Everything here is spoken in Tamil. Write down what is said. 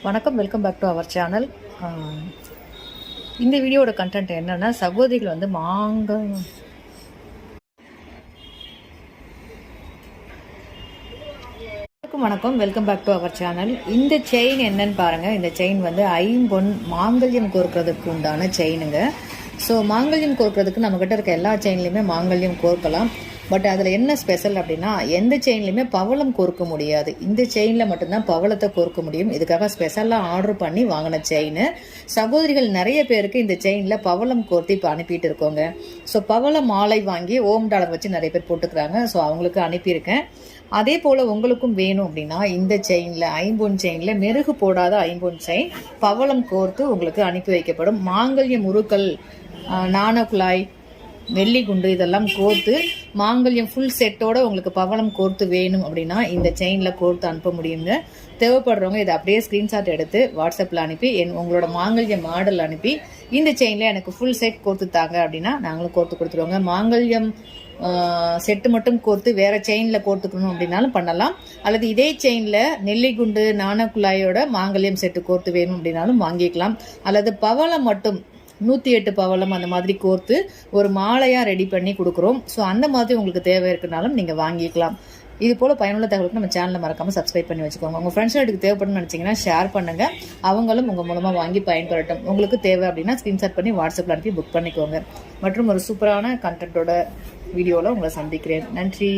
வணக்கம், welcome back to our channel. இந்த வீடியோட கண்டென்ட் என்னன்னா, சகோதரிகள் வந்து வணக்கம், welcome back to our channel. இந்த செயின் என்னன்னு பாருங்க. இந்த செயின் வந்து ஐம்பொன் மாங்கல்யம் கோர்க்கிறதுக்கு உண்டான செயினுங்க. ஸோ மாங்கல்யம் கோர்க்கிறதுக்கு நம்மகிட்ட இருக்க எல்லா செயின்லையுமே மாங்கல்யம் கோர்க்கலாம். பட் அதில் என்ன ஸ்பெஷல் அப்படின்னா, எந்த செயின்லையுமே பவளம் கோர்க்க முடியாது. இந்த செயினில் மட்டும்தான் பவளத்தை கோர்க்க முடியும். இதுக்காக ஸ்பெஷலாக ஆர்டர் பண்ணி வாங்கின செயின். சகோதரிகள் நிறைய பேருக்கு இந்த செயினில் பவளம் கோர்த்து இப்போ அனுப்பிட்டு இருக்கோங்க. ஸோ பவள மாலை வாங்கி ஓம் டாலர் வச்சு நிறைய பேர் போட்டுக்கிறாங்க. ஸோ அவங்களுக்கு அனுப்பியிருக்கேன். அதே போல் உங்களுக்கும் வேணும் அப்படின்னா இந்த செயினில் ஐம்பொன் செயினில் மெருகு போடாத ஐம்பொன் செயின் பவளம் கோர்த்து உங்களுக்கு அனுப்பி வைக்கப்படும். மாங்கல்ய முறுக்கல், நாணக்குழாய், வெள்ளி குண்டு இதெல்லாம் கோர்த்து மாங்கல்யம் ஃபுல் செட்டோட உங்களுக்கு பவளம் கோர்த்து வேணும் அப்படின்னா இந்த செயினில் கோர்த்து அனுப்ப முடியுங்க. தேவைப்படுறவங்க இதை அப்படியே ஸ்க்ரீன்ஷாட் எடுத்து வாட்ஸ்அப்பில் அனுப்பி உங்களோட மாங்கல்யம் மாடல் அனுப்பி இந்த செயினில் எனக்கு ஃபுல் செட் கோர்த்து தாங்க அப்படின்னா நாங்களும் கோர்த்து கொடுத்துருவோங்க. மாங்கல்யம் செட்டு மட்டும் கோர்த்து வேற செயினில் கோர்த்துக்கணும் அப்படின்னாலும் பண்ணலாம். அல்லது இதே செயினில் நெல்லிகுண்டு நாணக்குழாயோட மாங்கல்யம் செட்டு கோர்த்து வேணும் அப்படின்னாலும் வாங்கிக்கலாம். அல்லது பவளம் மட்டும் 108 பவளம் அந்த மாதிரி கோர்த்து ஒரு மாலையாக ரெடி பண்ணி கொடுக்குறோம். ஸோ அந்த மாதிரி உங்களுக்கு தேவை இருக்குனாலும் நீங்கள் வாங்கிக்கலாம். இது போல் பயனுள்ள தகவலுக்கு நம்ம சேனலை மறக்காமல் சப்ஸ்கிரைப் பண்ணி வச்சுக்கோங்க. உங்கள் ஃப்ரெண்ட்ஸ் எடுத்து தேவைப்படுன்னு நினச்சிங்கன்னா ஷேர் பண்ணுங்கள். அவங்களும் உங்கள் மூலமாக வாங்கி பயன்பெறட்டும். உங்களுக்கு தேவை அப்படின்னா ஸ்க்ரீன்ஷாட் பண்ணி வாட்ஸ்அப்பில் அனுப்பி புக் பண்ணிக்கோங்க. மற்றும் ஒரு சூப்பரான கண்டென்ட்டோட வீடியோவில் உங்களை சந்திக்கிறேன். நன்றி.